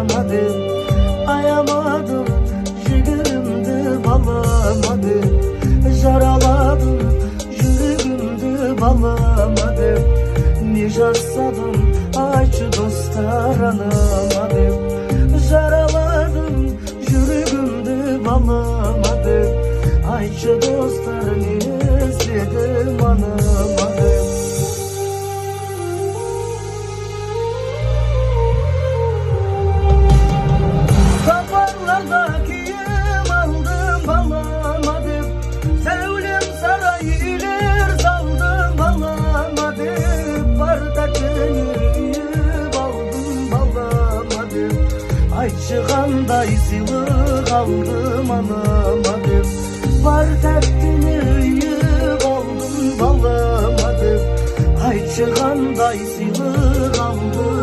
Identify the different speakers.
Speaker 1: balamadım. Ayamadım jigrimdi balamadım. Jaraladım yüreğimdi balamadım. Nişastadım ayçı dostlar anamadım. Jaraladım yüreğimdi balamadım. Ayçı dostlar izledim anamadım. Kafalardakiyim aldım balamadım. Sevlim sarayılar saldım balamadım. Bardakını aldım balamadım. Ay çıkanday silik aldım anamadım. Bardakını aldım balamadım. Ay çıkanday silik aldım.